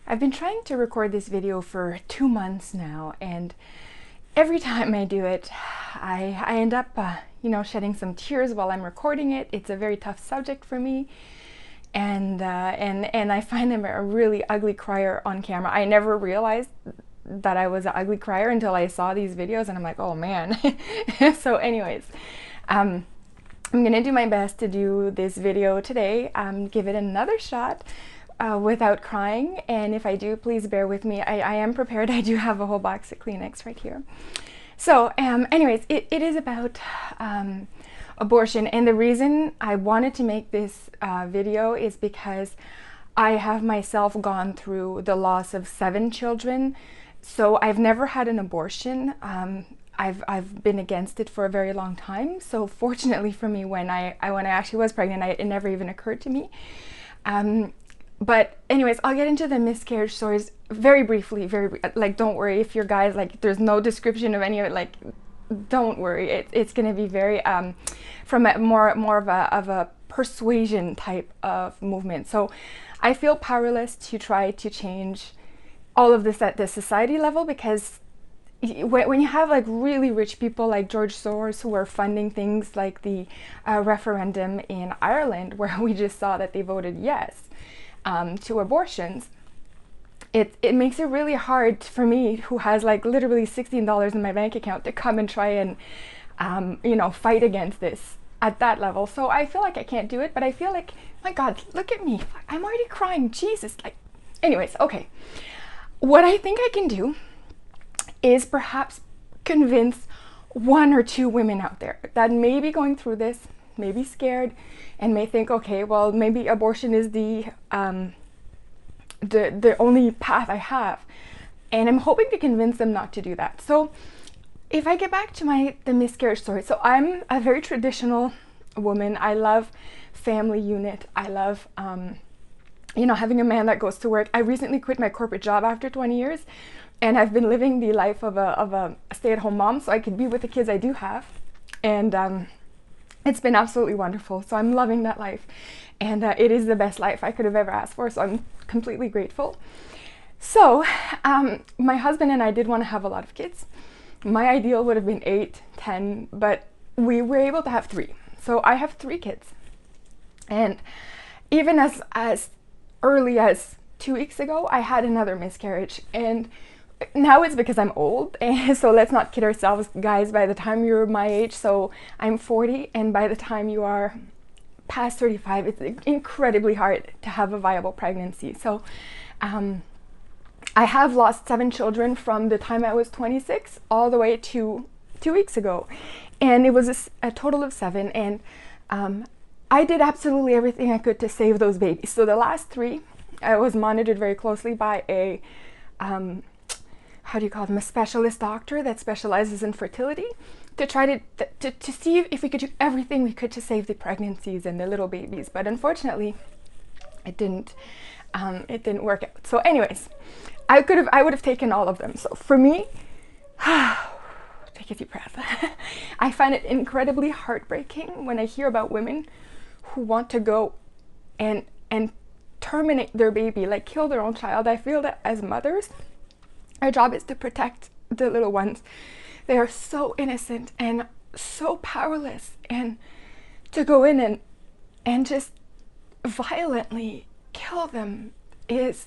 I've been trying to record this video for 2 months now, and every time I do it, I end up, shedding some tears while I'm recording it. It's a very tough subject for me, and I find I'm a really ugly crier on camera. I never realized that I was an ugly crier until I saw these videos, and I'm like, oh man. So anyways, I'm gonna do my best to do this video today, give it another shot without crying, and if I do, please bear with me. I am prepared. I do have a whole box of Kleenex right here. So anyways, it is about abortion, and the reason I wanted to make this video is because I have myself gone through the loss of 7 children. So I've never had an abortion. I've been against it for a very long time. So fortunately for me, when I actually was pregnant, it never even occurred to me. But anyways, I'll get into the miscarriage stories very briefly. Don't worry if your guys, there's no description of any of it. Don't worry. It's going to be very from a more of a persuasion type of movement. So I feel powerless to try to change all of this at the society level, because when you have really rich people like George Soros who are funding things like the referendum in Ireland, where we just saw that they voted yes to abortions, it makes it really hard for me, who has literally $16 in my bank account, to come and try and fight against this at that level. So I feel like I can't do it, but I feel like, my God, look at me, I'm already crying, Jesus. Anyways, okay, what I think I can do is perhaps convince 1 or 2 women out there that may be going through this, may be scared, and may think, okay, well, maybe abortion is the only path I have, and I'm hoping to convince them not to do that. So if I get back to the miscarriage story, so I'm a very traditional woman. I love family unit. I love having a man that goes to work. I recently quit my corporate job after 20 years, and I've been living the life of a stay-at-home mom, so I could be with the kids I do have, and it's been absolutely wonderful. So I'm loving that life, and it is the best life I could have ever asked for, so I'm completely grateful. So my husband and I did want to have a lot of kids. My ideal would have been 8, 10, but we were able to have 3. So I have 3 kids, and even as early as 2 weeks ago, I had another miscarriage, and now it's because I'm old. And so let's not kid ourselves, guys. By the time you're my age, so I'm 40, and by the time you are past 35, it's incredibly hard to have a viable pregnancy. So I have lost 7 children from the time I was 26 all the way to 2 weeks ago, and it was a total of 7, and I did absolutely everything I could to save those babies. So the last 3, I was monitored very closely by a a specialist doctor that specializes in fertility, to try to see if we could do everything we could to save the pregnancies and the little babies. But unfortunately, it didn't work out. So anyways, I would have taken all of them. So for me, take a deep breath. I find it incredibly heartbreaking when I hear about women who want to go and terminate their baby, kill their own child. I feel that as mothers, our job is to protect the little ones. They are so innocent and so powerless, and to go in and just violently kill them is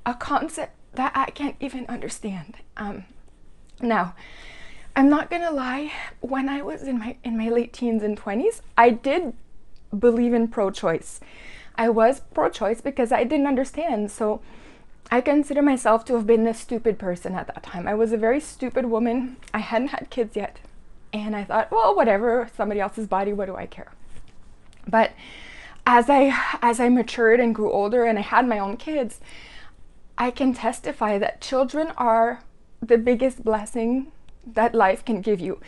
a concept that I can't even understand. Now, I'm not gonna lie, when I was in my late teens and 20s, I did believe in pro-choice. I was pro-choice because I didn't understand. So I consider myself to have been a stupid person at that time. I was a very stupid woman. I hadn't had kids yet, and I thought, well, whatever, somebody else's body, what do I care? But as I matured and grew older and I had my own kids, I can testify that children are the biggest blessing that life can give you.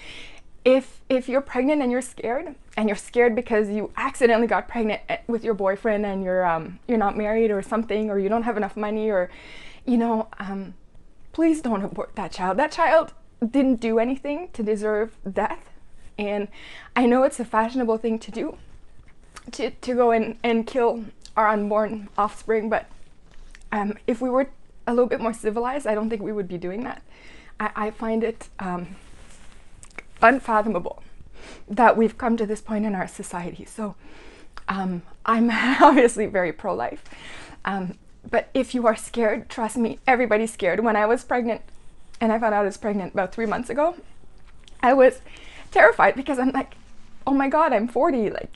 If you're pregnant and you're scared because you accidentally got pregnant with your boyfriend, and you're not married or something, or you don't have enough money, or please don't abort that child. That child didn't do anything to deserve death. And I know it's a fashionable thing to do, to go and kill our unborn offspring, but if we were a little bit more civilized, I don't think we would be doing that. I find it unfathomable that we've come to this point in our society. So I'm obviously very pro-life. But if you are scared, trust me, everybody's scared. When I was pregnant, and I found out I was pregnant about 3 months ago, I was terrified because I'm like, oh my God, I'm 40. Like,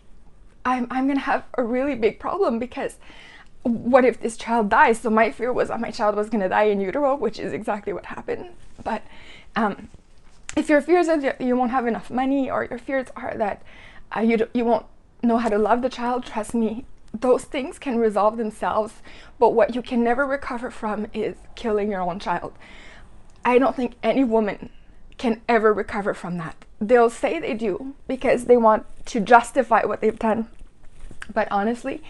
I'm gonna have a really big problem, because what if this child dies? So my fear was that my child was gonna die in utero, which is exactly what happened. But if your fears are that you won't have enough money, or your fears are that you won't know how to love the child, trust me, those things can resolve themselves. But what you can never recover from is killing your own child. I don't think any woman can ever recover from that. They'll say they do because they want to justify what they've done. But honestly,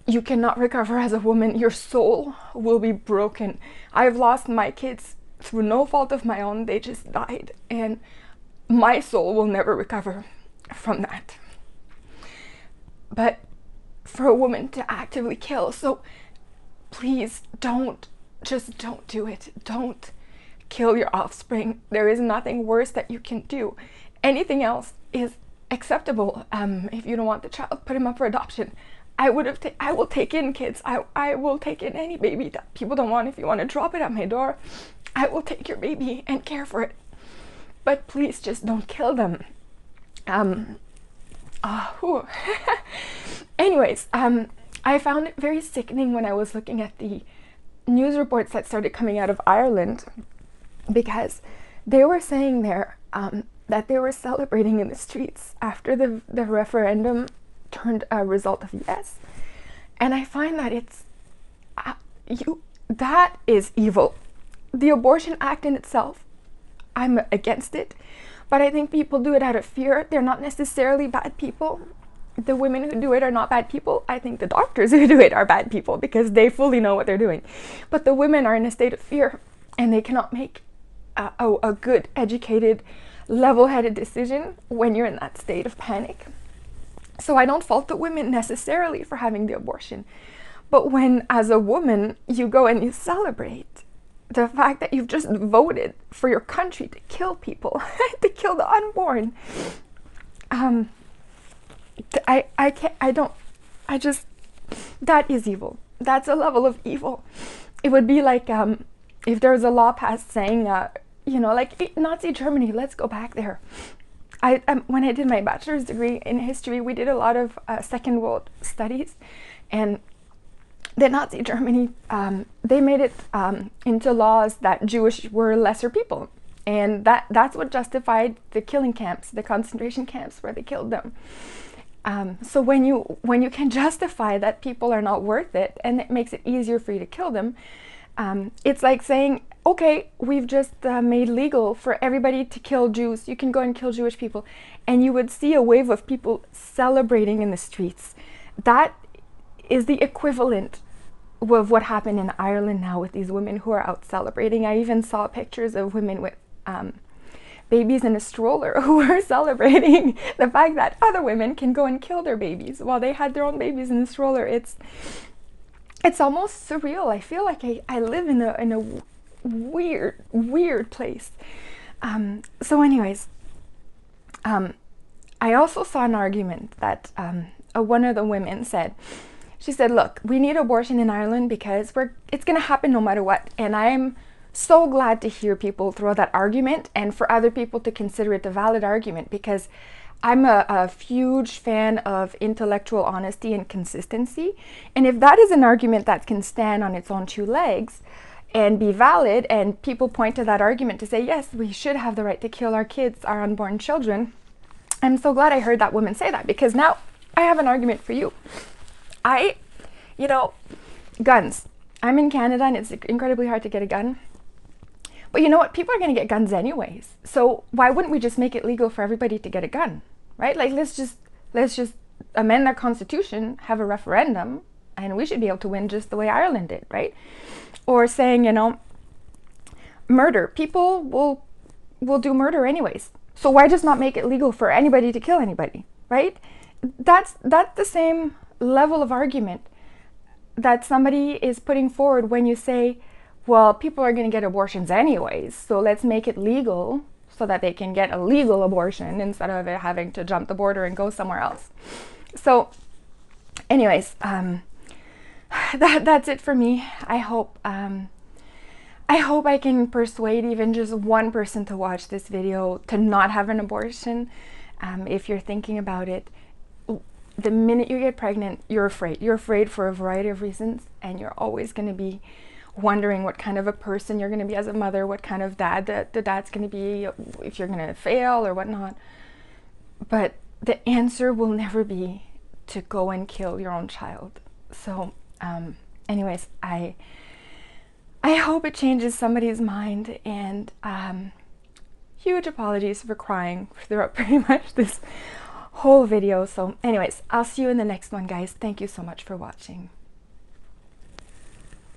you cannot recover as a woman. Your soul will be broken. I've lost my kids through no fault of my own. They just died. And my soul will never recover from that. But for a woman to actively kill, so please don't do it. Don't kill your offspring. There is nothing worse that you can do. Anything else is acceptable. If you don't want the child, put him up for adoption. I will take in kids. I will take in any baby that people don't want. If you want to drop it at my door, I will take your baby and care for it. But please just don't kill them. Anyways, I found it very sickening when I was looking at the news reports that started coming out of Ireland, because they were saying there that they were celebrating in the streets after the referendum turned a result of yes. And I find that it's that is evil. The Abortion Act in itself, I'm against it, but I think people do it out of fear. They're not necessarily bad people. The women who do it are not bad people. I think the doctors who do it are bad people because they fully know what they're doing. But the women are in a state of fear, and they cannot make a good, educated, level-headed decision when you're in that state of panic. So I don't fault the women necessarily for having the abortion. But when, as a woman, you go and you celebrate the fact that you've just voted for your country to kill people, to kill the unborn, that is evil. That's a level of evil. It would be like if there was a law passed saying, like Nazi Germany, let's go back there. When I did my bachelor's degree in history, we did a lot of Second World studies, and the Nazi Germany, they made it into laws that Jewish were lesser people, and that's what justified the killing camps, the concentration camps where they killed them. So when you can justify that people are not worth it, and it makes it easier for you to kill them, it's like saying, okay, we've just made legal for everybody to kill Jews. You can go and kill Jewish people. And you would see a wave of people celebrating in the streets. That is the equivalent of what happened in Ireland now with these women who are out celebrating. I even saw pictures of women with babies in a stroller who were celebrating the fact that other women can go and kill their babies while they had their own babies in the stroller. It's almost surreal. I feel like I live in a weird place. So anyways, I also saw an argument that one of the women said. She said, look, we need abortion in Ireland because it's going to happen no matter what. And I'm so glad to hear people throw that argument and for other people to consider it a valid argument, because I'm a huge fan of intellectual honesty and consistency. And if that is an argument that can stand on its own two legs and be valid, and people point to that argument to say, yes, we should have the right to kill our kids, our unborn children, I'm so glad I heard that woman say that, because now I have an argument for you. Guns. I'm in Canada and it's incredibly hard to get a gun. But you know what? People are going to get guns anyways. So why wouldn't we just make it legal for everybody to get a gun, right? Like, let's just amend our constitution, have a referendum, and we should be able to win just the way Ireland did, right? Or saying, murder. People will do murder anyways. So why just not make it legal for anybody to kill anybody, right? That's the same level of argument that somebody is putting forward when you say, well, people are going to get abortions anyways, so let's make it legal so that they can get a legal abortion instead of it having to jump the border and go somewhere else. So anyways, that's it for me. I hope I can persuade even just one person to watch this video to not have an abortion. If you're thinking about it, the minute you get pregnant, you're afraid. You're afraid for a variety of reasons, and you're always going to be wondering what kind of a person you're going to be as a mother, what kind of dad the dad's going to be, if you're going to fail or whatnot. But the answer will never be to go and kill your own child. So anyways, I hope it changes somebody's mind, and huge apologies for crying throughout pretty much this whole video. So anyways, I'll see you in the next one, guys. Thank you so much for watching.